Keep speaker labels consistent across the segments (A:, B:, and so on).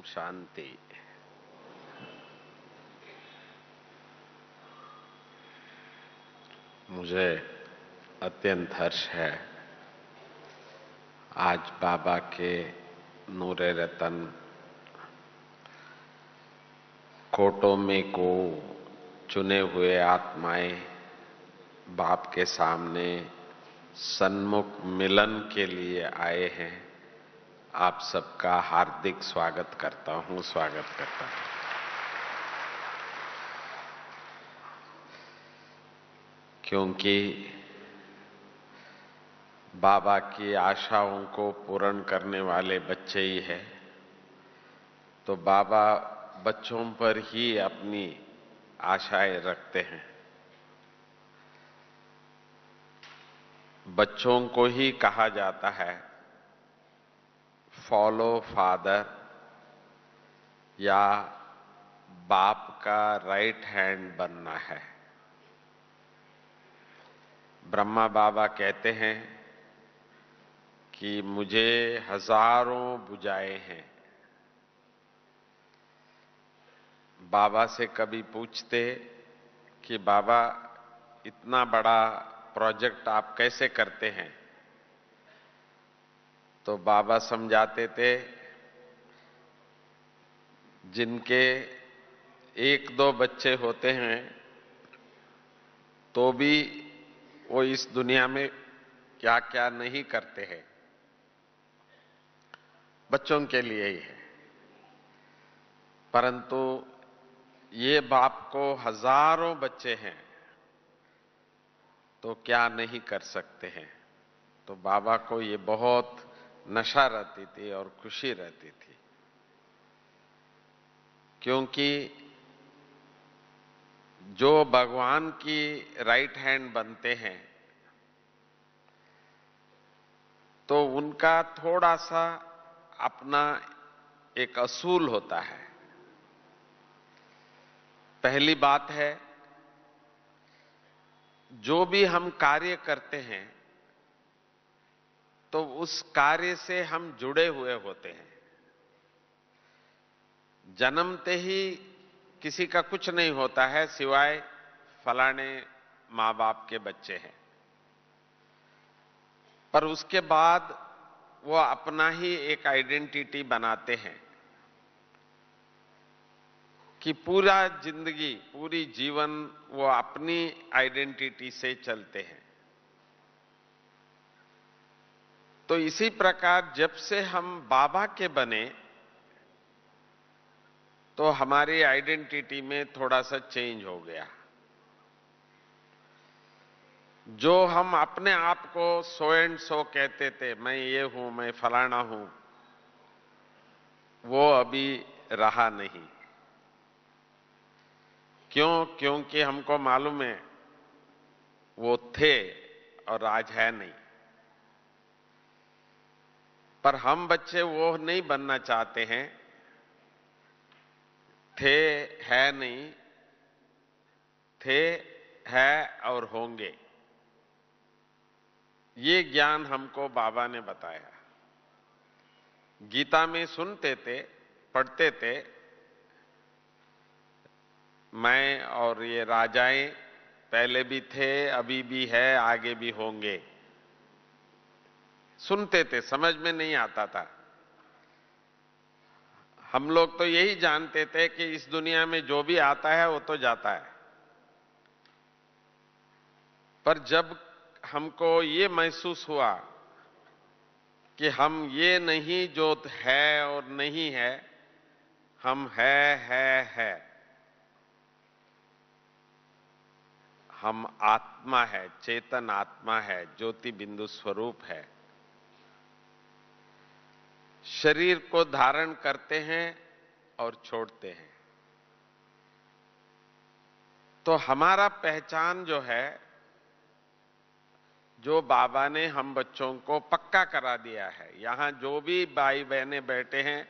A: शांति। मुझे अत्यंत हर्ष है आज बाबा के नूरे रतन कोटों में को चुने हुए आत्माएं बाप के सामने सन्मुख मिलन के लिए आए हैं। आप सबका हार्दिक स्वागत करता हूं। क्योंकि बाबा की आशाओं को पूर्ण करने वाले बच्चे ही हैं, तो बाबा बच्चों पर ही अपनी आशाएं रखते हैं। बच्चों को ही कहा जाता है फॉलो फादर या बाप का राइट हैंड बनना है। ब्रह्मा बाबा कहते हैं कि मुझे हजारों भुजाएं हैं। बाबा से कभी पूछते कि बाबा इतना बड़ा प्रोजेक्ट आप कैसे करते हैं, तो बाबा समझाते थे जिनके एक दो बच्चे होते हैं तो भी वो इस दुनिया में क्या क्या नहीं करते हैं, बच्चों के लिए ही है। परंतु ये बाप को हजारों बच्चे हैं तो क्या नहीं कर सकते हैं। तो बाबा को ये बहुत नशा रहती थी और खुशी रहती थी, क्योंकि जो भगवान की राइट हैंड बनते हैं तो उनका थोड़ा सा अपना एक असूल होता है। पहली बात है, जो भी हम कार्य करते हैं तो उस कार्य से हम जुड़े हुए होते हैं। जन्मते ही किसी का कुछ नहीं होता है सिवाय फलाने माँ बाप के बच्चे हैं, पर उसके बाद वो अपना ही एक आइडेंटिटी बनाते हैं कि पूरा जिंदगी पूरी जीवन वो अपनी आइडेंटिटी से चलते हैं। तो इसी प्रकार जब से हम बाबा के बने तो हमारी आइडेंटिटी में थोड़ा सा चेंज हो गया। जो हम अपने आप को सो एंड सो कहते थे, मैं ये हूं, मैं फलाना हूं, वो अभी रहा नहीं। क्यों? क्योंकि हमको मालूम है वो थे और आज है नहीं। पर हम बच्चे वो नहीं बनना चाहते हैं, थे, है नहीं, थे, है और होंगे। ये ज्ञान हमको बाबा ने बताया। गीता में सुनते थे, पढ़ते थे, मैं और ये राजाएं पहले भी थे, अभी भी है, आगे भी होंगे। सुनते थे, समझ में नहीं आता था। हम लोग तो यही जानते थे कि इस दुनिया में जो भी आता है वो तो जाता है। पर जब हमको ये महसूस हुआ कि हम ये नहीं जो है और नहीं है, हम है, हम आत्मा है, चेतन आत्मा है, ज्योति बिंदु स्वरूप है। शरीर को धारण करते हैं और छोड़ते हैं। तो हमारा पहचान जो है, जो बाबा ने हम बच्चों को पक्का करा दिया है, यहां जो भी भाई बहनें बैठे हैं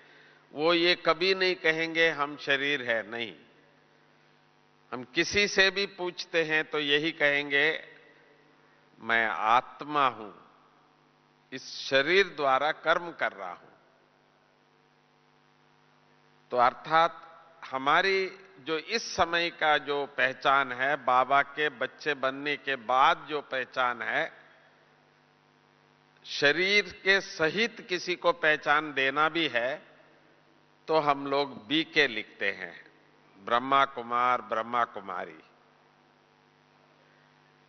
A: वो ये कभी नहीं कहेंगे हम शरीर है, नहीं। हम किसी से भी पूछते हैं तो यही कहेंगे मैं आत्मा हूं, इस शरीर द्वारा कर्म कर रहा हूं। तो अर्थात हमारी जो इस समय का जो पहचान है, बाबा के बच्चे बनने के बाद जो पहचान है, शरीर के सहित किसी को पहचान देना भी है तो हम लोग बीके लिखते हैं, ब्रह्मा कुमार, ब्रह्मा कुमारी,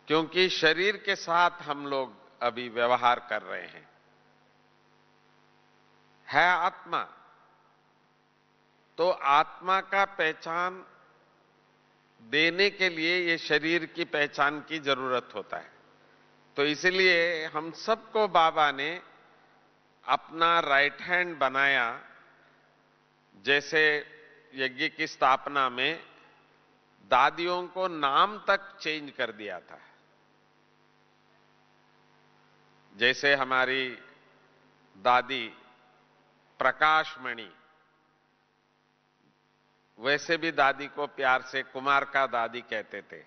A: क्योंकि शरीर के साथ हम लोग अभी व्यवहार कर रहे हैं। है आत्मा, तो आत्मा का पहचान देने के लिए ये शरीर की पहचान की जरूरत होता है। तो इसलिए हम सबको बाबा ने अपना राइट हैंड बनाया। जैसे यज्ञ की स्थापना में दादियों को नाम तक चेंज कर दिया था। जैसे हमारी दादी प्रकाशमणि, वैसे भी दादी को प्यार से कुमार का दादी कहते थे,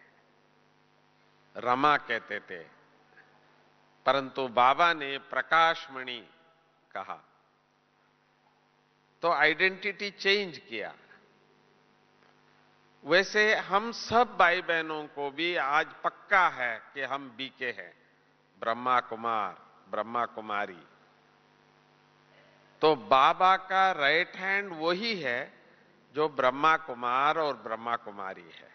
A: रमा कहते थे, परंतु बाबा ने प्रकाशमणि कहा तो आइडेंटिटी चेंज किया। वैसे हम सब भाई बहनों को भी आज पक्का है कि हम बीके हैं, ब्रह्मा कुमार, ब्रह्मा कुमारी। तो बाबा का राइट हैंड वही है जो ब्रह्मा कुमार और ब्रह्मा कुमारी है।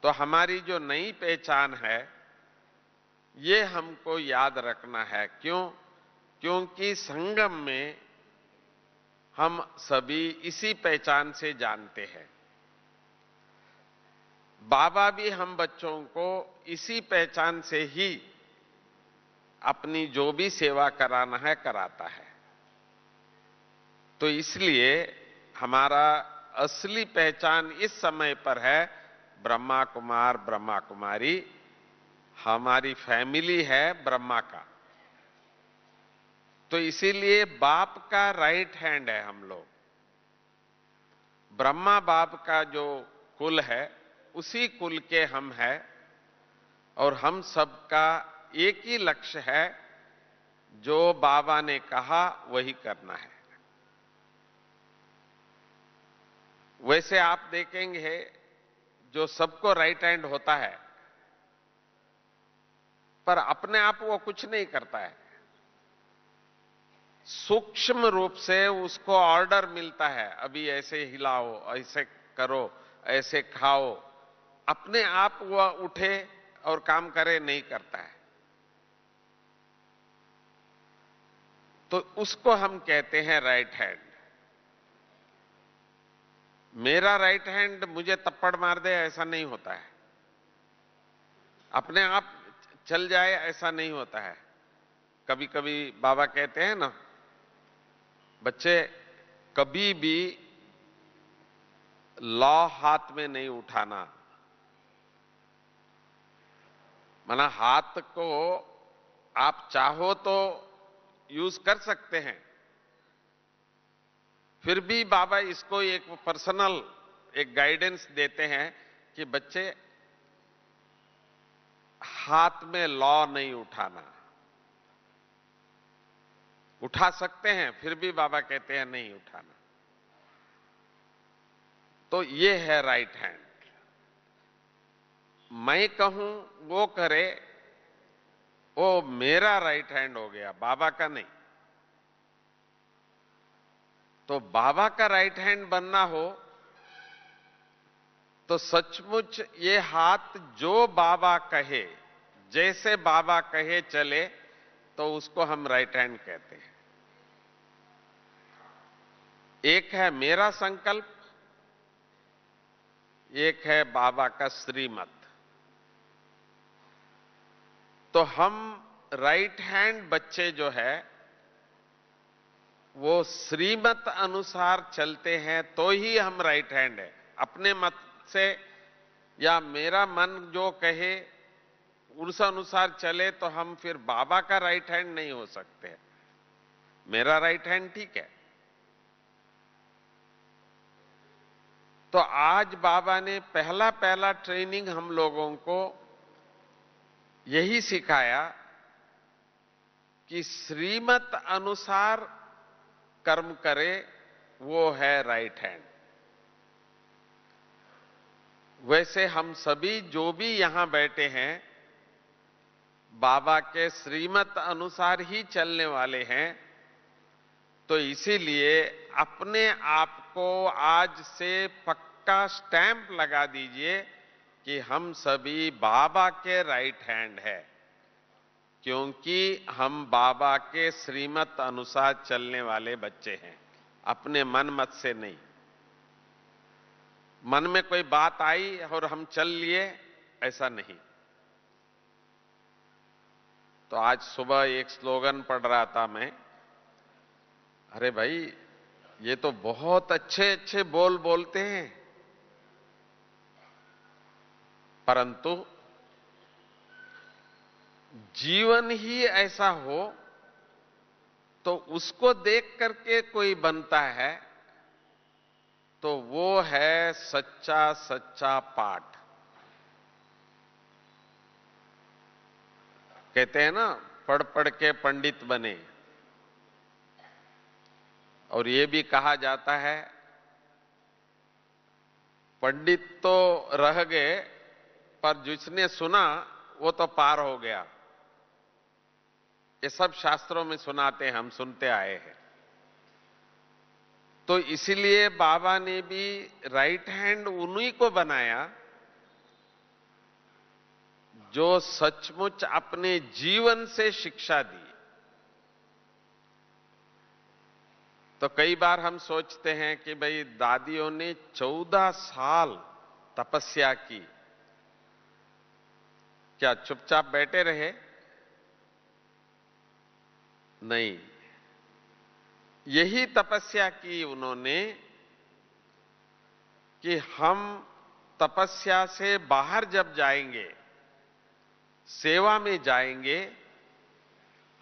A: तो हमारी जो नई पहचान है ये हमको याद रखना है। क्यों? क्योंकि संगम में हम सभी इसी पहचान से जानते हैं। बाबा भी हम बच्चों को इसी पहचान से ही अपनी जो भी सेवा कराना है कराता है। तो इसलिए हमारा असली पहचान इस समय पर है ब्रह्मा कुमार, ब्रह्मा कुमारी। हमारी फैमिली है ब्रह्मा का, तो इसीलिए बाप का राइट हैंड है हम लोग। ब्रह्मा बाप का जो कुल है उसी कुल के हम हैं और हम सबका एक ही लक्ष्य है, जो बाबा ने कहा वही करना है। वैसे आप देखेंगे जो सबको राइट हैंड होता है पर अपने आप वो कुछ नहीं करता है, सूक्ष्म रूप से उसको ऑर्डर मिलता है, अभी ऐसे हिलाओ, ऐसे करो, ऐसे खाओ। अपने आप वह उठे और काम करे नहीं करता है। तो उसको हम कहते हैं राइट हैंड। मेरा राइट हैंड मुझे थप्पड़ मार दे ऐसा नहीं होता है, अपने आप चल जाए ऐसा नहीं होता है। कभी कभी बाबा कहते हैं ना, बच्चे कभी भी लॉ हाथ में नहीं उठाना। माना हाथ को आप चाहो तो यूज कर सकते हैं, फिर भी बाबा इसको एक पर्सनल एक गाइडेंस देते हैं कि बच्चे हाथ में लॉ नहीं उठाना। उठा सकते हैं फिर भी बाबा कहते हैं नहीं उठाना। तो ये है राइट हैंड। मैं कहूं वो करे, वो मेरा राइट हैंड हो गया, बाबा का नहीं। तो बाबा का राइट हैंड बनना हो तो सचमुच ये हाथ जो बाबा कहे, जैसे बाबा कहे चले, तो उसको हम राइट हैंड कहते हैं। एक है मेरा संकल्प, एक है बाबा का श्रीमत। तो हम राइट हैंड बच्चे जो है वो श्रीमत अनुसार चलते हैं तो ही हम राइट हैंड है। अपने मत से या मेरा मन जो कहे उस अनुसार चले तो हम फिर बाबा का राइट हैंड नहीं हो सकते। मेरा राइट हैंड ठीक है। तो आज बाबा ने पहला पहला ट्रेनिंग हम लोगों को यही सिखाया कि श्रीमत अनुसार कर्म करे वो है राइट हैंड। वैसे हम सभी जो भी यहां बैठे हैं बाबा के श्रीमत अनुसार ही चलने वाले हैं, तो इसीलिए अपने आप को आज से पक्का स्टैंप लगा दीजिए कि हम सभी बाबा के राइट हैंड है, क्योंकि हम बाबा के श्रीमत अनुसार चलने वाले बच्चे हैं, अपने मन मत से नहीं। मन में कोई बात आई और हम चल लिए, ऐसा नहीं। तो आज सुबह एक स्लोगन पढ़ रहा था मैं, अरे भाई ये तो बहुत अच्छे अच्छे बोल बोलते हैं, परंतु जीवन ही ऐसा हो तो उसको देख करके कोई बनता है, तो वो है सच्चा सच्चा पाठ। कहते हैं ना, पढ़ पढ़ के पंडित बने। और ये भी कहा जाता है पंडित तो रह गए पर जिसने सुना वो तो पार हो गया। ये सब शास्त्रों में सुनाते हैं, हम सुनते आए हैं। तो इसीलिए बाबा ने भी राइट हैंड उन्हीं को बनाया जो सचमुच अपने जीवन से शिक्षा दी। तो कई बार हम सोचते हैं कि भाई दादियों ने 14 साल तपस्या की, क्या चुपचाप बैठे रहे? नहीं, यही तपस्या की उन्होंने कि हम तपस्या से बाहर जब जाएंगे, सेवा में जाएंगे,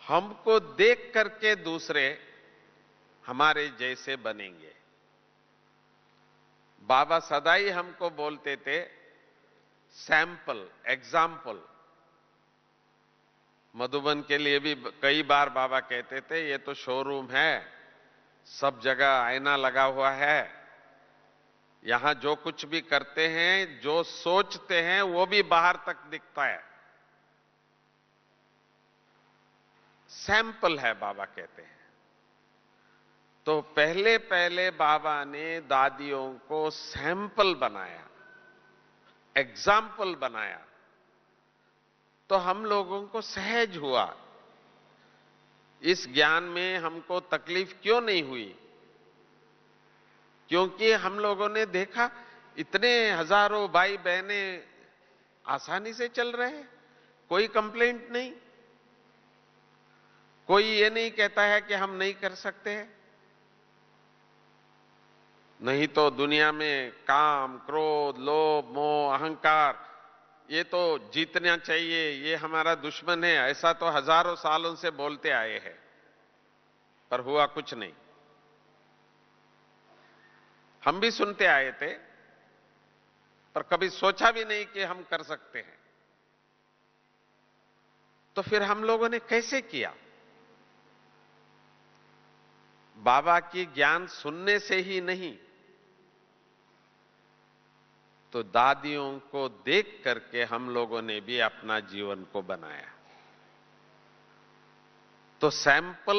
A: हमको देख करके दूसरे हमारे जैसे बनेंगे। बाबा सदा ही हमको बोलते थे सैंपल, एग्जाम्पल। मधुबन के लिए भी कई बार बाबा कहते थे ये तो शोरूम है, सब जगह आईना लगा हुआ है, यहां जो कुछ भी करते हैं, जो सोचते हैं, वो भी बाहर तक दिखता है। सैंपल है बाबा कहते हैं। तो पहले पहले बाबा ने दादियों को सैंपल बनाया, एग्जाम्पल बनाया, तो हम लोगों को सहज हुआ। इस ज्ञान में हमको तकलीफ क्यों नहीं हुई? क्योंकि हम लोगों ने देखा इतने हजारों भाई बहने आसानी से चल रहे हैं, कोई कंप्लेंट नहीं, कोई ये नहीं कहता है कि हम नहीं कर सकते हैं। नहीं तो दुनिया में काम, क्रोध, लोभ, मोह, अहंकार, ये तो जीतना चाहिए, ये हमारा दुश्मन है, ऐसा तो हजारों सालों से बोलते आए हैं, पर हुआ कुछ नहीं। हम भी सुनते आए थे, पर कभी सोचा भी नहीं कि हम कर सकते हैं। तो फिर हम लोगों ने कैसे किया? बाबा की ज्ञान सुनने से ही नहीं, तो दादियों को देख करके हम लोगों ने भी अपना जीवन को बनाया। तो सैंपल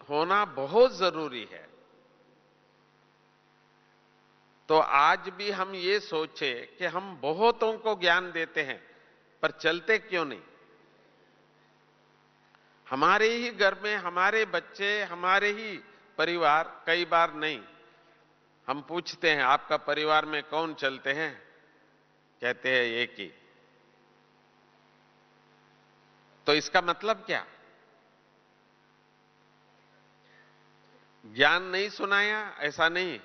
A: होना बहुत जरूरी है। तो आज भी हम ये सोचे कि हम बहुतों को ज्ञान देते हैं, पर चलते क्यों नहीं? हमारे ही घर में हमारे बच्चे, हमारे ही परिवार, कई बार नहीं, हम पूछते हैं आपका परिवार में कौन चलते हैं? कहते हैं एक ही। तो इसका मतलब क्या? ज्ञान नहीं सुनाया, ऐसा नहीं,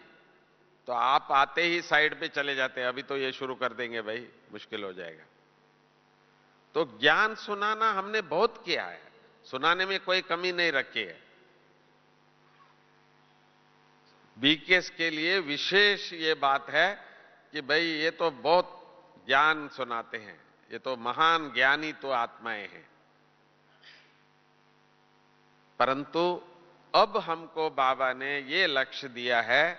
A: तो आप आते ही साइड पे चले जाते हैं, अभी तो ये शुरू कर देंगे भाई, मुश्किल हो जाएगा। तो ज्ञान सुनाना हमने बहुत किया है, सुनाने में कोई कमी नहीं रखी है। बीकेएस के लिए विशेष ये बात है कि भाई ये तो बहुत ज्ञान सुनाते हैं, ये तो महान ज्ञानी तो आत्माएं हैं, परंतु अब हमको बाबा ने ये लक्ष्य दिया है,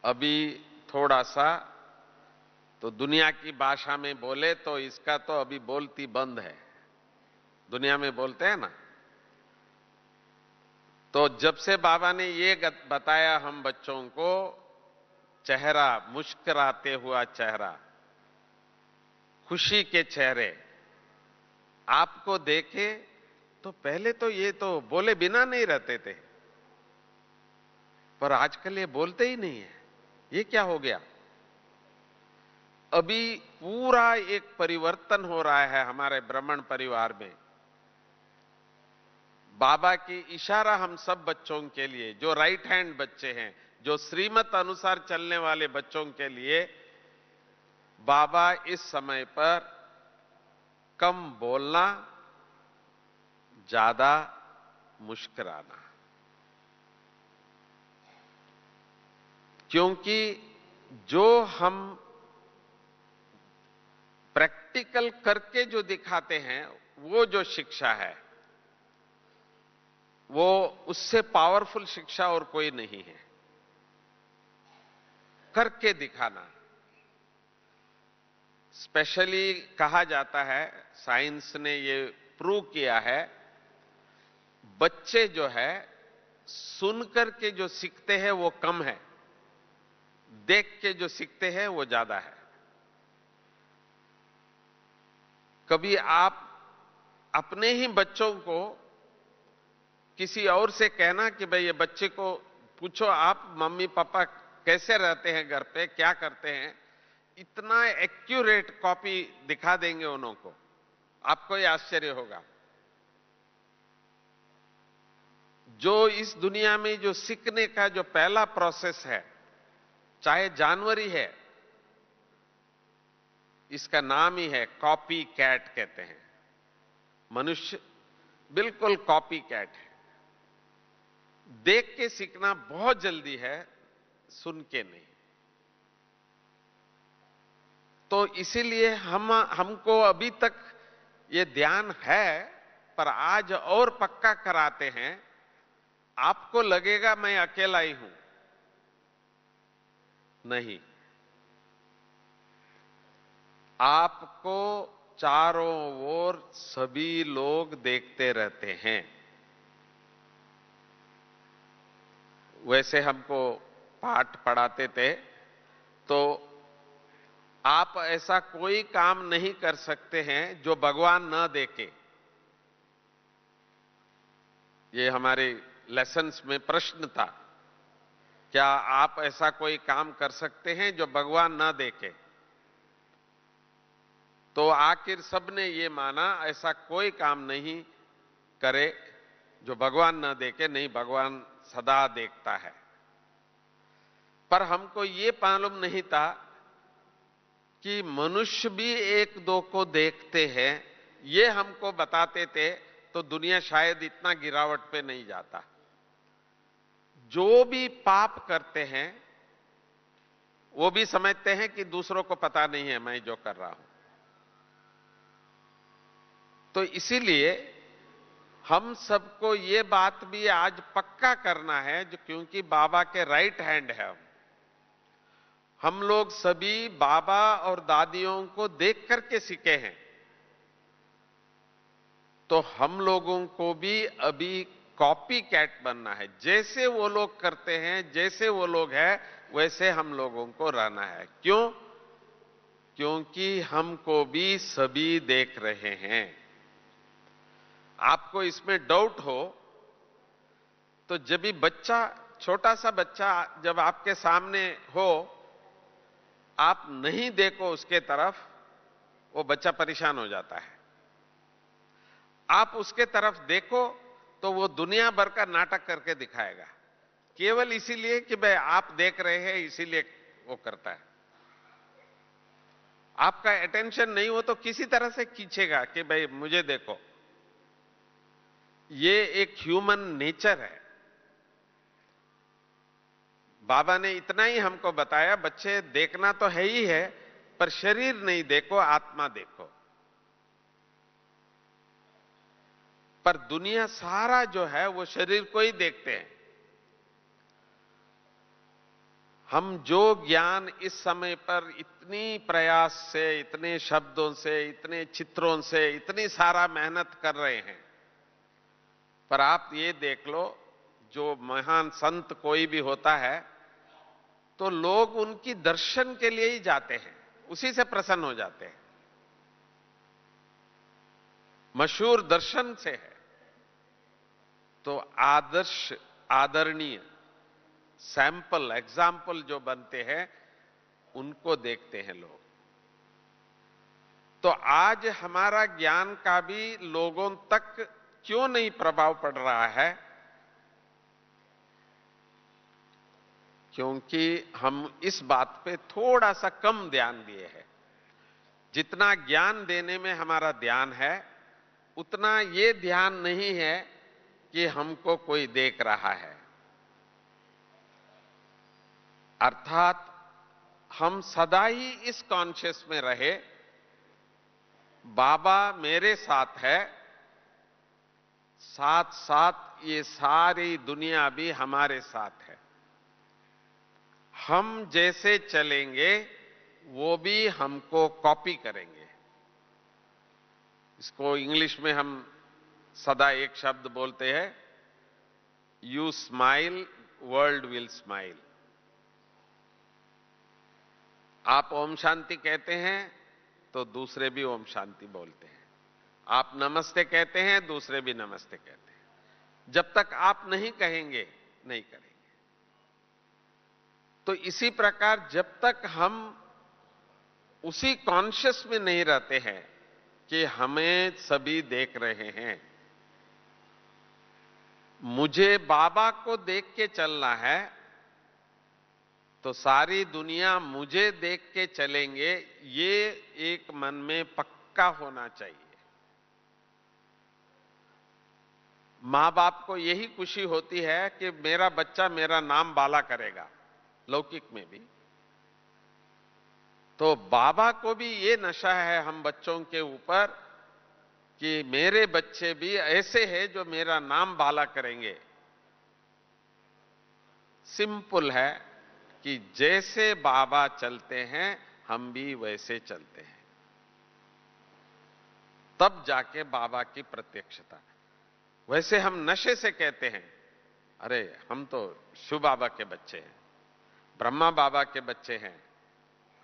A: अभी थोड़ा सा तो दुनिया की भाषा में बोले तो इसका तो अभी बोलती बंद है। दुनिया में बोलते हैं ना, तो जब से बाबा ने ये बताया हम बच्चों को, चेहरा मुस्कुराते हुआ चेहरा, खुशी के चेहरे आपको देखे, तो पहले तो ये तो बोले बिना नहीं रहते थे, पर आजकल ये बोलते ही नहीं है। ये क्या हो गया? अभी पूरा एक परिवर्तन हो रहा है हमारे ब्राह्मण परिवार में। बाबा की इशारा हम सब बच्चों के लिए, जो राइट हैंड बच्चे हैं, जो श्रीमत अनुसार चलने वाले बच्चों के लिए, बाबा इस समय पर कम बोलना, ज्यादा मुस्कुराना। क्योंकि जो हम प्रैक्टिकल करके जो दिखाते हैं, वो जो शिक्षा है, वो उससे पावरफुल शिक्षा और कोई नहीं है। करके दिखाना। स्पेशली कहा जाता है, साइंस ने ये प्रूव किया है, बच्चे जो है सुनकर के जो सीखते हैं वो कम है, देख के जो सीखते हैं वो ज्यादा है। कभी आप अपने ही बच्चों को किसी और से कहना कि भाई ये बच्चे को पूछो आप मम्मी पापा कैसे रहते हैं घर पे, क्या करते हैं, इतना एक्यूरेट कॉपी दिखा देंगे उन्हों को, आपको ये आश्चर्य होगा। जो इस दुनिया में जो सीखने का जो पहला प्रोसेस है, चाहे जानवर ही है, इसका नाम ही है कॉपी कैट कहते हैं। मनुष्य बिल्कुल कॉपी कैट है। देख के सीखना बहुत जल्दी है, सुन के नहीं। तो इसीलिए हमको अभी तक ये ध्यान है, पर आज और पक्का कराते हैं। आपको लगेगा मैं अकेला ही हूं, नहीं, आपको चारों ओर सभी लोग देखते रहते हैं। वैसे हमको पाठ पढ़ाते थे तो आप ऐसा कोई काम नहीं कर सकते हैं जो भगवान न देखे। ये हमारे लेसन्स में प्रश्न था, क्या आप ऐसा कोई काम कर सकते हैं जो भगवान न देखे? तो आखिर सबने ये माना ऐसा कोई काम नहीं करे जो भगवान न देखे। नहीं, भगवान सदा देखता है। पर हमको ये मालूम नहीं था कि मनुष्य भी एक दो को देखते हैं। ये हमको बताते थे तो दुनिया शायद इतना गिरावट पे नहीं जाता। जो भी पाप करते हैं वो भी समझते हैं कि दूसरों को पता नहीं है मैं जो कर रहा हूं। तो इसीलिए हम सबको ये बात भी आज पक्का करना है, जो क्योंकि बाबा के राइट हैंड है हम लोग सभी बाबा और दादियों को देख करके सीखे हैं। तो हम लोगों को भी अभी कॉपी कैट बनना है। जैसे वो लोग करते हैं, जैसे वो लोग हैं, वैसे हम लोगों को रहना है। क्यों? क्योंकि हमको भी सभी देख रहे हैं। आपको इसमें डाउट हो तो जब भी बच्चा, छोटा सा बच्चा जब आपके सामने हो, आप नहीं देखो उसके तरफ, वो बच्चा परेशान हो जाता है। आप उसके तरफ देखो तो वो दुनिया भर का नाटक करके दिखाएगा, केवल इसीलिए कि भाई आप देख रहे हैं, इसीलिए वो करता है। आपका अटेंशन नहीं हो तो किसी तरह से खींचेगा कि भाई मुझे देखो। ये एक ह्यूमन नेचर है। बाबा ने इतना ही हमको बताया, बच्चे देखना तो है ही है, पर शरीर नहीं देखो, आत्मा देखो। पर दुनिया सारा जो है वो शरीर को ही देखते हैं। हम जो ज्ञान इस समय पर इतनी प्रयास से, इतने शब्दों से, इतने चित्रों से, इतनी सारा मेहनत कर रहे हैं, पर आप ये देख लो, जो महान संत कोई भी होता है तो लोग उनकी दर्शन के लिए ही जाते हैं, उसी से प्रसन्न हो जाते हैं। मशहूर दर्शन से है। तो आदर्श, आदरणीय, सैंपल, एग्जाम्पल जो बनते हैं उनको देखते हैं लोग। तो आज हमारा ज्ञान का भी लोगों तक क्यों नहीं प्रभाव पड़ रहा है? क्योंकि हम इस बात पे थोड़ा सा कम ध्यान दिए हैं। जितना ज्ञान देने में हमारा ध्यान है, उतना ये ध्यान नहीं है कि हमको कोई देख रहा है। अर्थात हम सदा ही इस कॉन्शियस में रहे, बाबा मेरे साथ है, साथ साथ ये सारी दुनिया भी हमारे साथ है। हम जैसे चलेंगे वो भी हमको कॉपी करेंगे। इसको इंग्लिश में हम सदा एक शब्द बोलते हैं, you smile world will smile. आप ओम शांति कहते हैं तो दूसरे भी ओम शांति बोलते हैं। आप नमस्ते कहते हैं, दूसरे भी नमस्ते कहते हैं। जब तक आप नहीं कहेंगे, नहीं करेंगे। तो इसी प्रकार जब तक हम उसी कॉन्शियस में नहीं रहते हैं कि हमें सभी देख रहे हैं, मुझे बाबा को देख के चलना है, तो सारी दुनिया मुझे देख के चलेंगे, ये एक मन में पक्का होना चाहिए। मां बाप को यही खुशी होती है कि मेरा बच्चा मेरा नाम बाला करेगा, लौकिक में भी। तो बाबा को भी ये नशा है हम बच्चों के ऊपर कि मेरे बच्चे भी ऐसे हैं जो मेरा नाम बाला करेंगे। सिंपल है कि जैसे बाबा चलते हैं हम भी वैसे चलते हैं, तब जाके बाबा की प्रत्यक्षता। वैसे हम नशे से कहते हैं, अरे हम तो शिव बाबा के बच्चे हैं, ब्रह्मा बाबा के बच्चे हैं,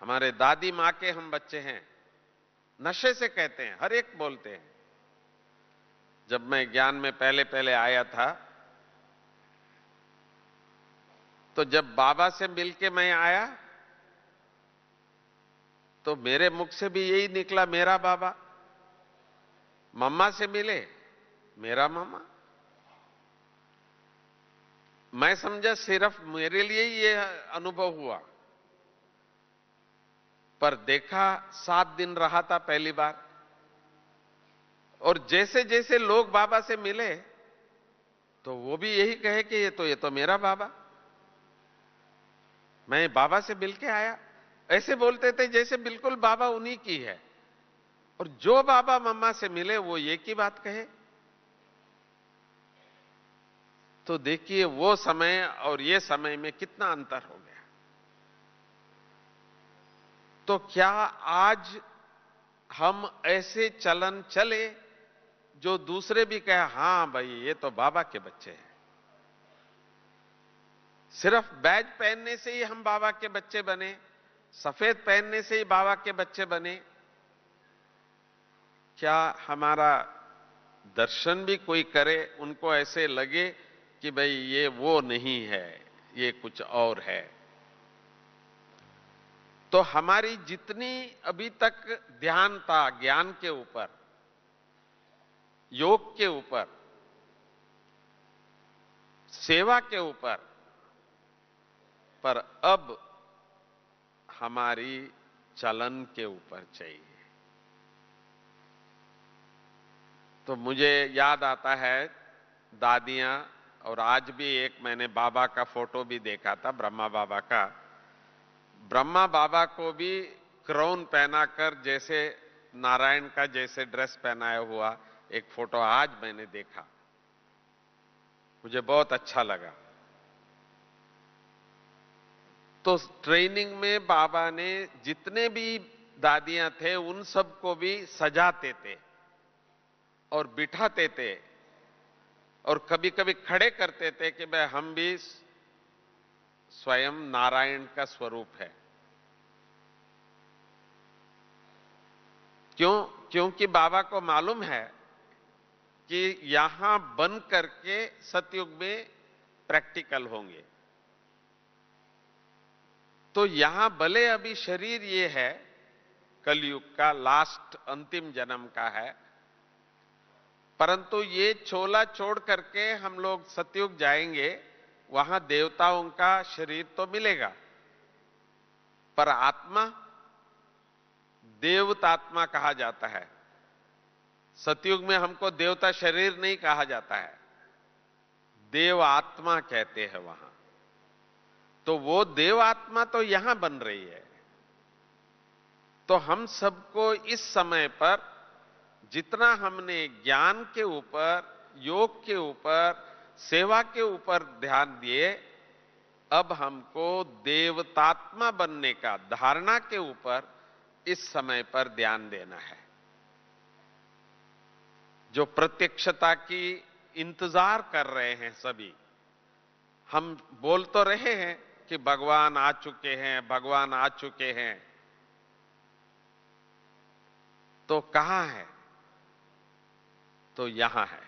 A: हमारे दादी मां के हम बच्चे हैं। नशे से कहते हैं, हर एक बोलते हैं। जब मैं ज्ञान में पहले पहले आया था, तो जब बाबा से मिलके मैं आया तो मेरे मुख से भी यही निकला, मेरा बाबा। मम्मा से मिले, मेरा मामा। मैं समझा सिर्फ मेरे लिए ही ये अनुभव हुआ, पर देखा 7 दिन रहा था पहली बार। और जैसे जैसे लोग बाबा से मिले तो वो भी यही कहे कि ये तो मेरा बाबा, मैं बाबा से मिलके आया। ऐसे बोलते थे जैसे बिल्कुल बाबा उन्हीं की है। और जो बाबा मम्मा से मिले वो ये की बात कहे। तो देखिए वो समय और ये समय में कितना अंतर हो गया। तो क्या आज हम ऐसे चलन चले जो दूसरे भी कहे, हां भाई ये तो बाबा के बच्चे हैं। सिर्फ बैज पहनने से ही हम बाबा के बच्चे बने, सफेद पहनने से ही बाबा के बच्चे बने? क्या हमारा दर्शन भी कोई करे, उनको ऐसे लगे कि भाई ये वो नहीं है, ये कुछ और है? तो हमारी जितनी अभी तक ध्यान था ज्ञान के ऊपर, योग के ऊपर, सेवा के ऊपर, पर अब हमारी चलन के ऊपर चाहिए। तो मुझे याद आता है दादियां, और आज भी एक मैंने बाबा का फोटो भी देखा था, ब्रह्मा बाबा का। ब्रह्मा बाबा को भी क्राउन पहनाकर, जैसे नारायण का जैसे ड्रेस पहनाया हुआ, एक फोटो आज मैंने देखा, मुझे बहुत अच्छा लगा। तो ट्रेनिंग में बाबा ने जितने भी दादियां थे उन सबको भी सजाते थे और बिठाते थे और कभी कभी खड़े करते थे कि भाई हम भी स्वयं नारायण का स्वरूप है। क्यों? क्योंकि बाबा को मालूम है कि यहां बन करके सतयुग में प्रैक्टिकल होंगे। तो यहां भले अभी शरीर ये है, कलयुग का लास्ट अंतिम जन्म का है, परंतु ये चोला छोड़ करके हम लोग सतयुग जाएंगे, वहां देवताओं का शरीर तो मिलेगा, पर आत्मा देवतात्मा कहा जाता है। सतयुग में हमको देवता शरीर नहीं कहा जाता है, देव आत्मा कहते हैं वहां। तो वो देव आत्मा तो यहां बन रही है। तो हम सबको इस समय पर जितना हमने ज्ञान के ऊपर, योग के ऊपर, सेवा के ऊपर ध्यान दिए, अब हमको देवतात्मा बनने का धारणा के ऊपर इस समय पर ध्यान देना है। जो प्रत्यक्षता की इंतजार कर रहे हैं सभी, हम बोल तो रहे हैं कि भगवान आ चुके हैं, भगवान आ चुके हैं, तो कहां है? तो यहां है।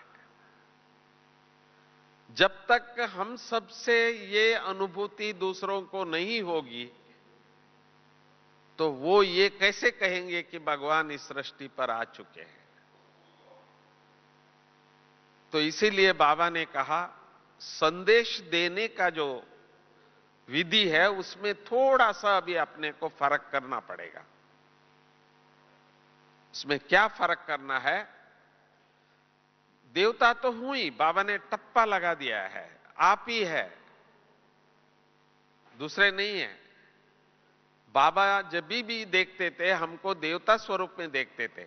A: जब तक हम सबसे ये अनुभूति दूसरों को नहीं होगी, तो वो ये कैसे कहेंगे कि भगवान इस सृष्टि पर आ चुके हैं? तो इसीलिए बाबा ने कहा, संदेश देने का जो विधि है उसमें थोड़ा सा अभी अपने को फर्क करना पड़ेगा। उसमें क्या फर्क करना है? देवता तो हूं ही, बाबा ने टप्पा लगा दिया है, आप ही है, दूसरे नहीं है। बाबा जब भी देखते थे हमको देवता स्वरूप में देखते थे।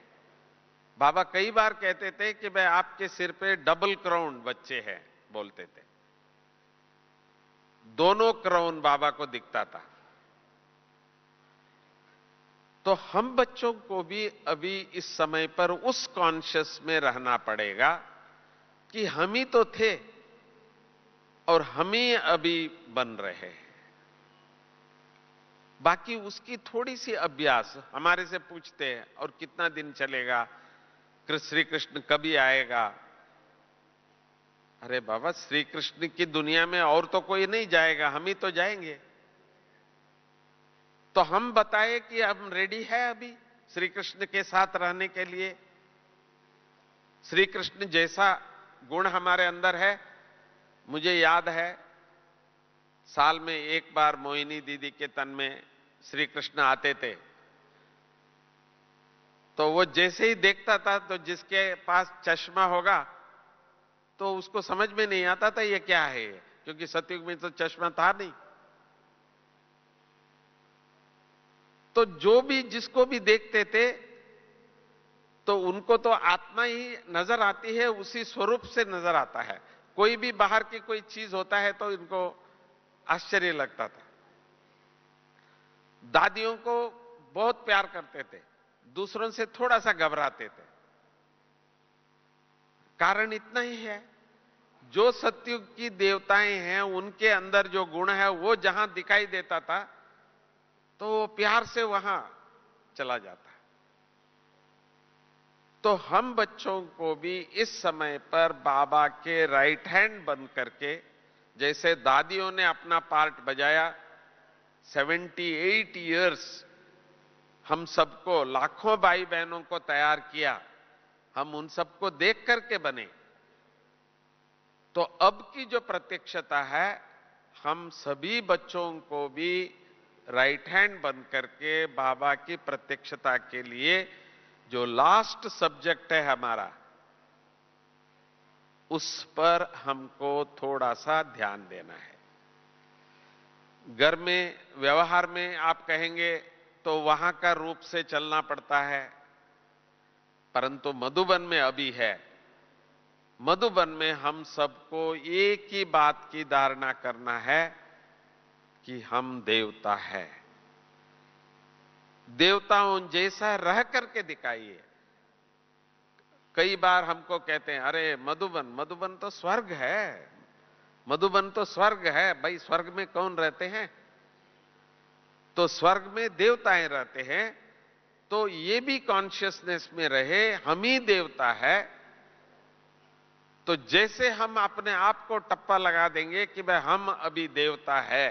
A: बाबा कई बार कहते थे कि भाई आपके सिर पे डबल क्राउन बच्चे हैं, बोलते थे। दोनों क्राउन बाबा को दिखता था। तो हम बच्चों को भी अभी इस समय पर उस कॉन्शियस में रहना पड़ेगा कि हम ही तो थे और हम ही अभी बन रहे हैं। बाकी उसकी थोड़ी सी अभ्यास हमारे से पूछते हैं, और कितना दिन चलेगा, श्री कृष्ण कभी आएगा? अरे बाबा, श्री कृष्ण की दुनिया में और तो कोई नहीं जाएगा, हम ही तो जाएंगे। तो हम बताए कि हम रेडी है अभी श्री कृष्ण के साथ रहने के लिए। श्री कृष्ण जैसा गुण हमारे अंदर है। मुझे याद है, साल में एक बार मोहिनी दीदी के तन में श्री कृष्ण आते थे। तो वो जैसे ही देखता था, तो जिसके पास चश्मा होगा तो उसको समझ में नहीं आता था ये क्या है, क्योंकि सतयुग में तो चश्मा था नहीं। तो जो भी जिसको भी देखते थे, तो उनको तो आत्मा ही नजर आती है, उसी स्वरूप से नजर आता है। कोई भी बाहर की कोई चीज होता है तो इनको आश्चर्य लगता था। दादियों को बहुत प्यार करते थे, दूसरों से थोड़ा सा घबराते थे। कारण इतना ही है, जो सतयुग की देवताएं हैं उनके अंदर जो गुण है वो जहां दिखाई देता था, तो वो प्यार से वहां चला जाता है। तो हम बच्चों को भी इस समय पर बाबा के राइट हैंड बन करके, जैसे दादियों ने अपना पार्ट बजाया, 78 इयर्स हम सबको, लाखों भाई बहनों को तैयार किया, हम उन सबको देख करके बने। तो अब की जो प्रत्यक्षता है, हम सभी बच्चों को भी राइट हैंड बन करके बाबा की प्रत्यक्षता के लिए जो लास्ट सब्जेक्ट है हमारा, उस पर हमको थोड़ा सा ध्यान देना है। घर में व्यवहार में आप कहेंगे तो वहां का रूप से चलना पड़ता है, परंतु मधुबन में अभी है। मधुबन में हम सबको एक ही बात की धारणा करना है कि हम देवता है। देवताओं जैसा रह करके दिखाइए। कई बार हमको कहते हैं, अरे मधुबन, मधुबन तो स्वर्ग है, मधुबन तो स्वर्ग है। भाई स्वर्ग में कौन रहते हैं? तो स्वर्ग में देवताएं रहते हैं। तो ये भी कॉन्शियसनेस में रहे, हम ही देवता है। तो जैसे हम अपने आप को टप्पा लगा देंगे कि भाई हम अभी देवता है,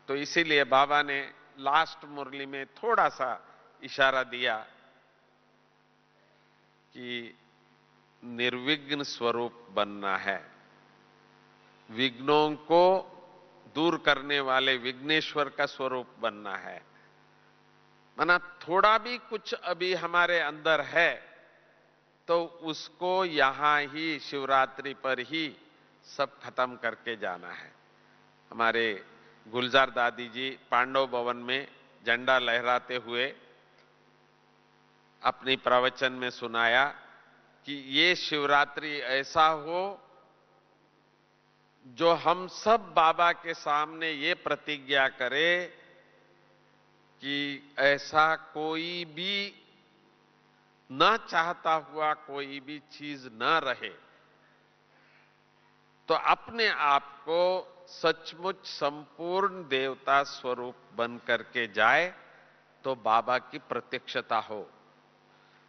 A: तो इसीलिए बाबा ने लास्ट मुरली में थोड़ा सा इशारा दिया कि निर्विघ्न स्वरूप बनना है। विघ्नों को दूर करने वाले विघ्नेश्वर का स्वरूप बनना है। माना थोड़ा भी कुछ अभी हमारे अंदर है तो उसको यहां ही शिवरात्रि पर ही सब खत्म करके जाना है। हमारे गुलजार दादी जी पांडव भवन में झंडा लहराते हुए अपनी प्रवचन में सुनाया कि ये शिवरात्रि ऐसा हो जो हम सब बाबा के सामने ये प्रतिज्ञा करें कि ऐसा कोई भी न चाहता हुआ कोई भी चीज न रहे, तो अपने आप को सचमुच संपूर्ण देवता स्वरूप बन करके जाए तो बाबा की प्रत्यक्षता हो।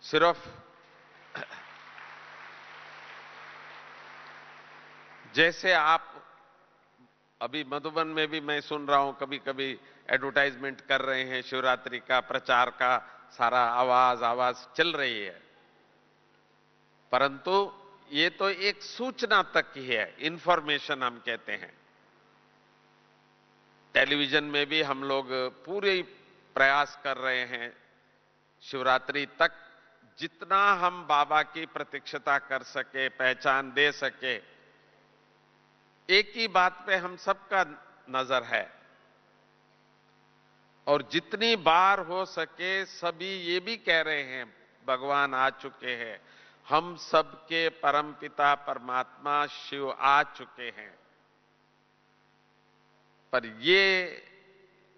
A: सिर्फ जैसे आप अभी मधुबन में भी मैं सुन रहा हूं, कभी कभी एडवर्टाइजमेंट कर रहे हैं, शिवरात्रि का प्रचार का सारा आवाज चल रही है, परंतु ये तो एक सूचना तक ही है, इंफॉर्मेशन हम कहते हैं। टेलीविजन में भी हम लोग पूरे प्रयास कर रहे हैं शिवरात्रि तक जितना हम बाबा की प्रत्यक्षता कर सके, पहचान दे सके। एक ही बात पे हम सबका नजर है और जितनी बार हो सके सभी ये भी कह रहे हैं भगवान आ चुके हैं, हम सबके परमपिता परमात्मा शिव आ चुके हैं, पर ये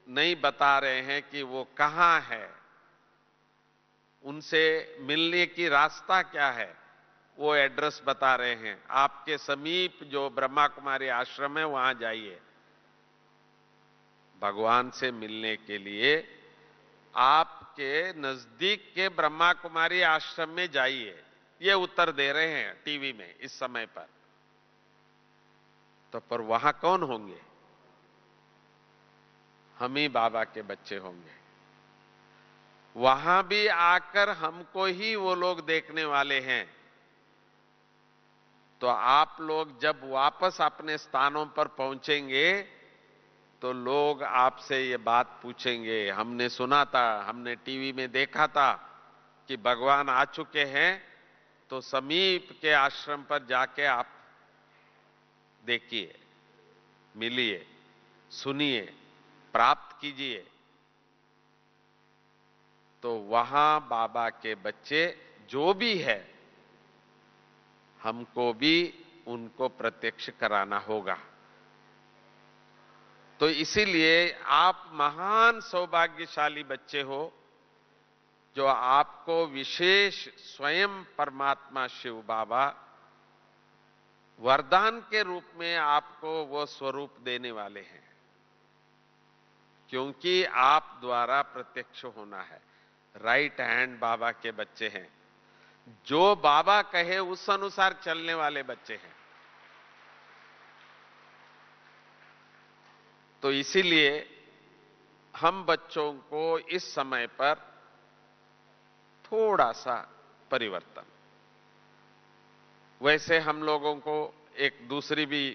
A: नहीं बता रहे हैं कि वो कहां है, उनसे मिलने की रास्ता क्या है, वो एड्रेस बता रहे हैं। आपके समीप जो ब्रह्मा कुमारी आश्रम है वहां जाइए। भगवान से मिलने के लिए आपके नजदीक के ब्रह्मा कुमारी आश्रम में जाइए, ये उत्तर दे रहे हैं टीवी में इस समय पर। तो पर वहां कौन होंगे? हम ही बाबा के बच्चे होंगे। वहां भी आकर हमको ही वो लोग देखने वाले हैं। तो आप लोग जब वापस अपने स्थानों पर पहुंचेंगे तो लोग आपसे ये बात पूछेंगे, हमने सुना था, हमने टीवी में देखा था कि भगवान आ चुके हैं, तो समीप के आश्रम पर जाके आप देखिए, मिलिए, सुनिए, प्राप्त कीजिए। तो वहां बाबा के बच्चे जो भी है हमको भी उनको प्रत्यक्ष कराना होगा। तो इसीलिए आप महान सौभाग्यशाली बच्चे हो जो आपको विशेष स्वयं परमात्मा शिव बाबा वरदान के रूप में आपको वो स्वरूप देने वाले हैं, क्योंकि आप द्वारा प्रत्यक्ष होना है। राइट हैंड बाबा के बच्चे हैं, जो बाबा कहे उस अनुसार चलने वाले बच्चे हैं। तो इसीलिए हम बच्चों को इस समय पर थोड़ा सा परिवर्तन, वैसे हम लोगों को एक दूसरी भी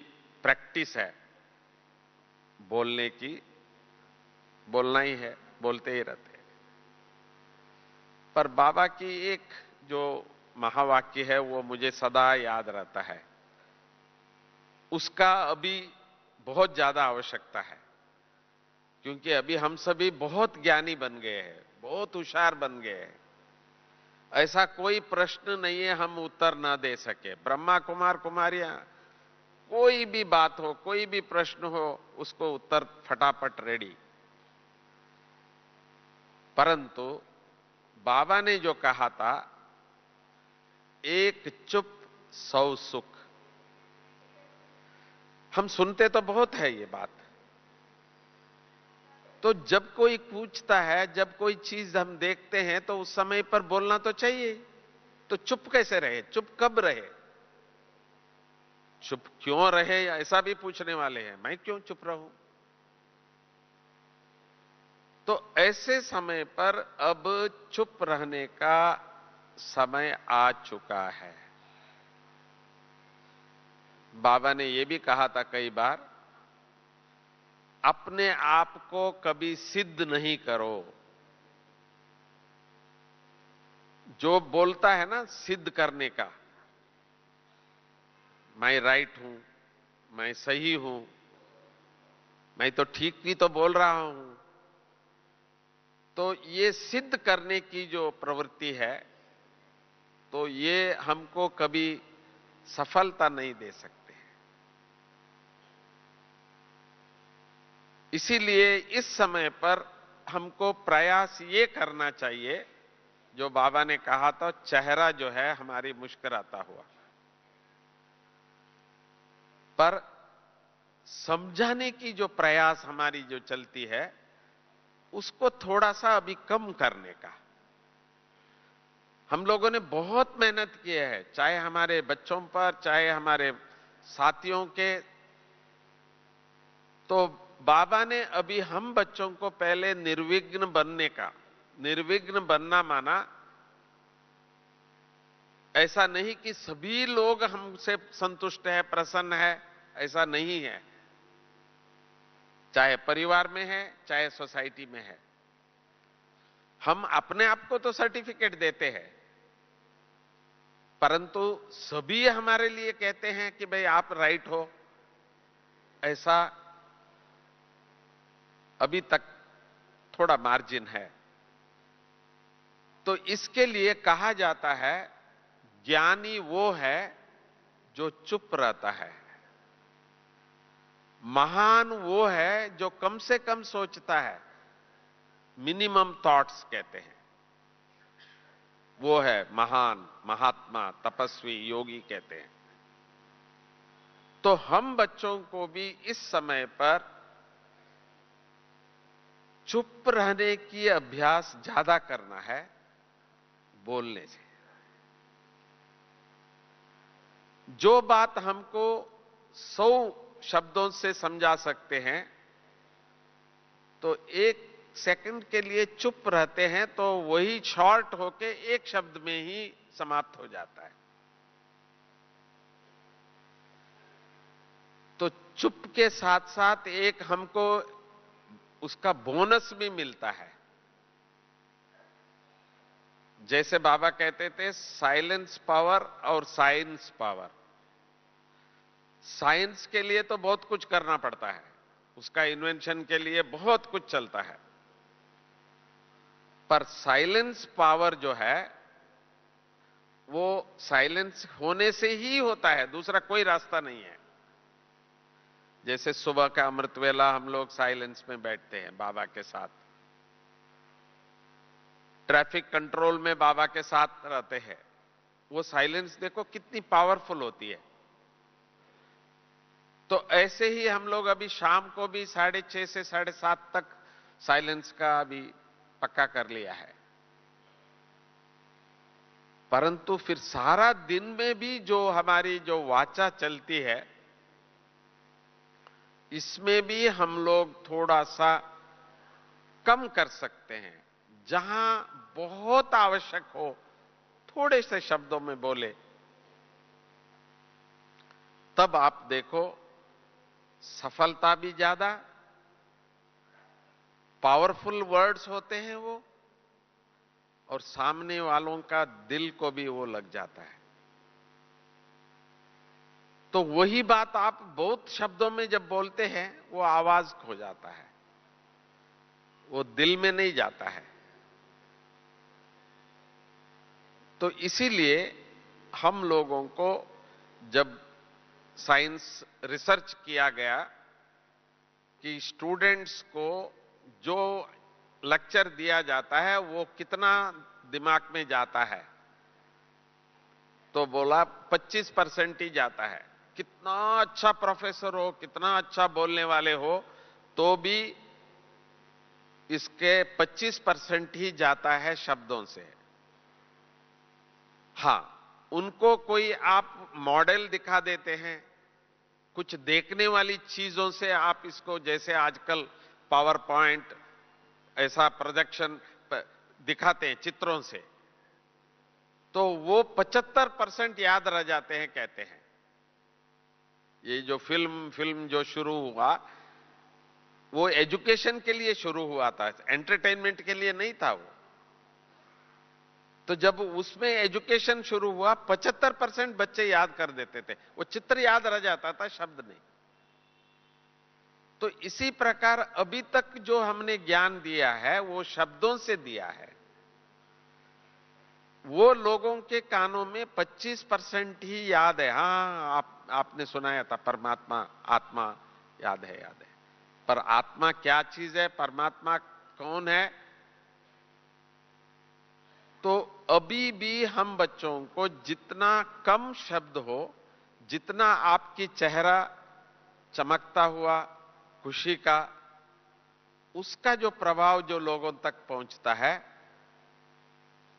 A: प्रैक्टिस है बोलने की, बोलना ही है, बोलते ही रहते हैं, पर बाबा की एक जो महावाक्य है वो मुझे सदा याद रहता है। उसका अभी बहुत ज्यादा आवश्यकता है, क्योंकि अभी हम सभी बहुत ज्ञानी बन गए हैं, बहुत होशियार बन गए हैं। ऐसा कोई प्रश्न नहीं है हम उत्तर ना दे सके। ब्रह्मा कुमार कुमारियां, कोई भी बात हो, कोई भी प्रश्न हो, उसको उत्तर फटाफट रेडी। परंतु बाबा ने जो कहा था, एक चुप 100 सुख, हम सुनते तो बहुत है ये बात। तो जब कोई पूछता है, जब कोई चीज हम देखते हैं, तो उस समय पर बोलना तो चाहिए। तो चुप कैसे रहे? चुप कब रहे? चुप क्यों रहे, ऐसा भी पूछने वाले हैं। मैं क्यों चुप रहूं? तो ऐसे समय पर अब चुप रहने का समय आ चुका है। बाबा ने यह भी कहा था कई बार, अपने आप को कभी सिद्ध नहीं करो। जो बोलता है ना सिद्ध करने का, मैं राइट हूं, मैं सही हूं, मैं तो ठीक ही तो बोल रहा हूं, तो ये सिद्ध करने की जो प्रवृत्ति है, तो ये हमको कभी सफलता नहीं दे सकते। इसीलिए इस समय पर हमको प्रयास ये करना चाहिए, जो बाबा ने कहा था, चेहरा जो है हमारी मुस्कुराता हुआ, पर समझाने की जो प्रयास हमारी जो चलती है, उसको थोड़ा सा अभी कम करने का। हम लोगों ने बहुत मेहनत की है, चाहे हमारे बच्चों पर, चाहे हमारे साथियों के। तो बाबा ने अभी हम बच्चों को पहले निर्विघ्न बनने का, निर्विघ्न बनना माना ऐसा नहीं कि सभी लोग हमसे संतुष्ट है, प्रसन्न है, ऐसा नहीं है। चाहे परिवार में है, चाहे सोसाइटी में है, हम अपने आप को तो सर्टिफिकेट देते हैं, परंतु सभी हमारे लिए कहते हैं कि भाई आप राइट हो, ऐसा अभी तक थोड़ा मार्जिन है। तो इसके लिए कहा जाता है, ज्ञानी वो है जो चुप रहता है, महान वो है जो कम से कम सोचता है, मिनिमम थॉट्स कहते हैं, वो है महान, महात्मा, तपस्वी, योगी कहते हैं। तो हम बच्चों को भी इस समय पर चुप रहने की अभ्यास ज्यादा करना है बोलने से। जो बात हमको 100 शब्दों से समझा सकते हैं, तो 1 सेकंड के लिए चुप रहते हैं, तो वही शॉर्ट होके 1 शब्द में ही समाप्त हो जाता है। तो चुप के साथ साथ एक हमको उसका बोनस भी मिलता है। जैसे बाबा कहते थे, साइलेंस पावर और साइंस पावर। साइंस के लिए तो बहुत कुछ करना पड़ता है, उसका इन्वेंशन के लिए बहुत कुछ चलता है, पर साइलेंस पावर जो है वो साइलेंस होने से ही होता है, दूसरा कोई रास्ता नहीं है। जैसे सुबह का अमृत वेला हम लोग साइलेंस में बैठते हैं बाबा के साथ, ट्रैफिक कंट्रोल में बाबा के साथ रहते हैं, वो साइलेंस देखो कितनी पावरफुल होती है। तो ऐसे ही हम लोग अभी शाम को भी 6:30 से 7:30 तक साइलेंस का अभी पक्का कर लिया है। परंतु फिर सारा दिन में भी जो हमारी जो वाचा चलती है, इसमें भी हम लोग थोड़ा सा कम कर सकते हैं। जहां बहुत आवश्यक हो, थोड़े से शब्दों में बोले, तब आप देखो सफलता भी ज्यादा, पावरफुल वर्ड्स होते हैं वो, और सामने वालों का दिल को भी वो लग जाता है। तो वही बात आप बहुत शब्दों में जब बोलते हैं, वो आवाज खो जाता है, वो दिल में नहीं जाता है। तो इसीलिए हम लोगों को जब साइंस रिसर्च किया गया कि स्टूडेंट्स को जो लेक्चर दिया जाता है वो कितना दिमाग में जाता है, तो बोला 25% ही जाता है। कितना अच्छा प्रोफेसर हो, कितना अच्छा बोलने वाले हो, तो भी इसके 25% ही जाता है शब्दों से। हां, उनको कोई आप मॉडल दिखा देते हैं, कुछ देखने वाली चीजों से आप इसको, जैसे आजकल पावर पॉइंट ऐसा प्रोजेक्शन दिखाते हैं चित्रों से, तो वो 75% याद रह जाते हैं कहते हैं। ये जो फिल्म जो शुरू हुआ वो एजुकेशन के लिए शुरू हुआ था, एंटरटेनमेंट के लिए नहीं था वो। तो जब उसमें एजुकेशन शुरू हुआ 75% बच्चे याद कर देते थे, वो चित्र याद रह जाता था, शब्द नहीं। तो इसी प्रकार अभी तक जो हमने ज्ञान दिया है वो शब्दों से दिया है। वो लोगों के कानों में 25% ही याद है। हां, आपने सुनाया था परमात्मा, आत्मा याद है, याद है। पर आत्मा क्या चीज है, परमात्मा कौन है, तो अभी भी हम बच्चों को जितना कम शब्द हो, जितना आपकी चेहरा चमकता हुआ खुशी का, उसका जो प्रभाव जो लोगों तक पहुंचता है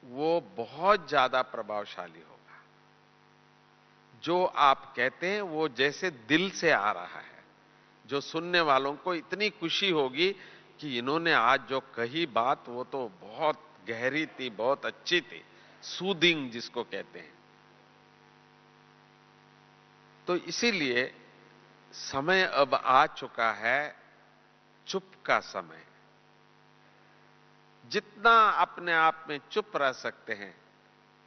A: वो बहुत ज्यादा प्रभावशाली होगा। जो आप कहते हैं वो जैसे दिल से आ रहा है, जो सुनने वालों को इतनी खुशी होगी कि इन्होंने आज जो कही बात वो तो बहुत गहरी थी, बहुत अच्छी थी, सूदिंग जिसको कहते हैं। तो इसीलिए समय अब आ चुका है चुप का समय। जितना अपने आप में चुप रह सकते हैं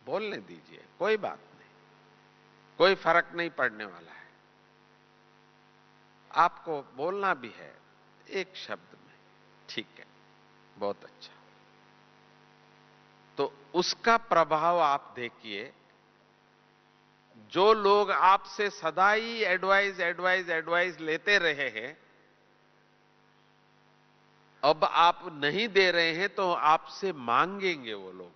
A: बोलने दीजिए, कोई बात नहीं, कोई फर्क नहीं पड़ने वाला है। आपको बोलना भी है एक शब्द में, ठीक है, बहुत अच्छा। तो उसका प्रभाव आप देखिए। जो लोग आपसे सदा ही एडवाइस एडवाइस एडवाइस लेते रहे हैं, अब आप नहीं दे रहे हैं तो आपसे मांगेंगे वो लोग।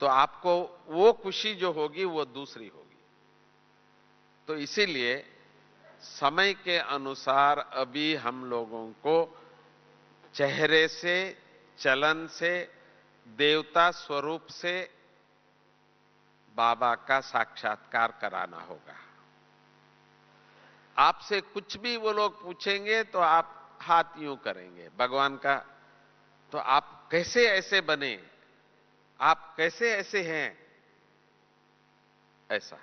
A: तो आपको वो खुशी जो होगी वो दूसरी होगी। तो इसीलिए समय के अनुसार अभी हम लोगों को चेहरे से, चलन से, देवता स्वरूप से बाबा का साक्षात्कार कराना होगा। आपसे कुछ भी वो लोग पूछेंगे तो आप हाथ यूं करेंगे भगवान का, तो आप कैसे ऐसे बने, आप कैसे ऐसे हैं, ऐसा।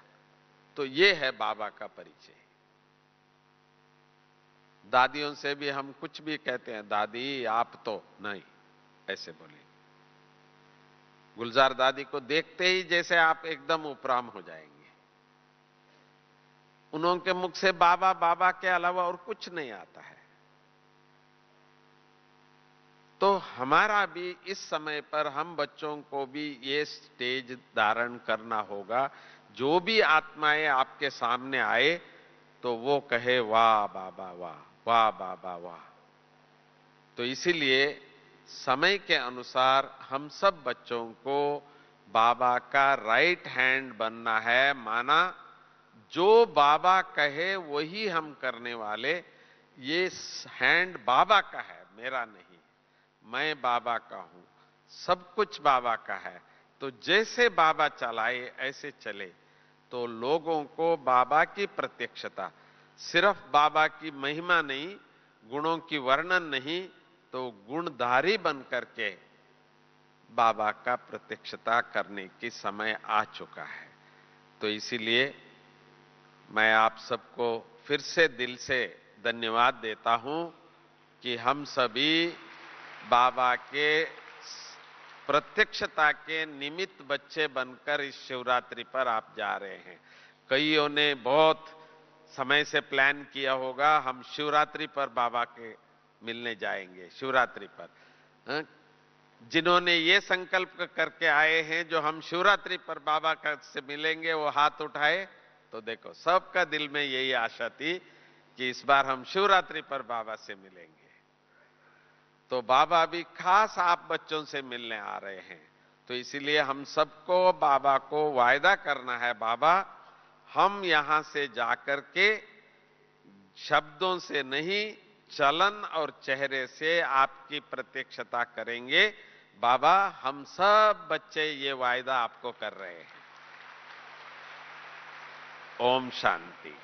A: तो ये है बाबा का परिचय। दादियों से भी हम कुछ भी कहते हैं, दादी आप तो नहीं, ऐसे बोले। गुलजार दादी को देखते ही जैसे आप एकदम उपराम हो जाएंगे। उनके मुख से बाबा बाबा के अलावा और कुछ नहीं आता है। तो हमारा भी इस समय पर हम बच्चों को भी ये स्टेज धारण करना होगा। जो भी आत्माएं आपके सामने आए तो वो कहे वाह बाबा वाह, वाह बाबा वाह। तो इसीलिए समय के अनुसार हम सब बच्चों को बाबा का राइट हैंड बनना है। माना जो बाबा कहे वही हम करने वाले। ये हैंड बाबा का है, मेरा नहीं। मैं बाबा का हूं, सब कुछ बाबा का है। तो जैसे बाबा चलाए ऐसे चले। तो लोगों को बाबा की प्रत्यक्षता, सिर्फ बाबा की महिमा नहीं, गुणों की वर्णन नहीं, तो गुणधारी बन करके बाबा का प्रत्यक्षता करने की समय आ चुका है। तो इसीलिए मैं आप सबको फिर से दिल से धन्यवाद देता हूं कि हम सभी बाबा के प्रत्यक्षता के निमित्त बच्चे बनकर इस शिवरात्रि पर आप जा रहे हैं। कईयों ने बहुत समय से प्लान किया होगा, हम शिवरात्रि पर बाबा के मिलने जाएंगे, शिवरात्रि पर। जिन्होंने ये संकल्प करके आए हैं, जो हम शिवरात्रि पर बाबा से मिलेंगे, वो हाथ उठाए। तो देखो, सबका दिल में यही आशा थी कि इस बार हम शिवरात्रि पर बाबा से मिलेंगे। तो बाबा भी खास आप बच्चों से मिलने आ रहे हैं। तो इसीलिए हम सबको बाबा को वायदा करना है, बाबा हम यहां से जाकर के शब्दों से नहीं, चलन और चेहरे से आपकी प्रत्यक्षता करेंगे। बाबा, हम सब बच्चे ये वायदा आपको कर रहे हैं। ओम शांति।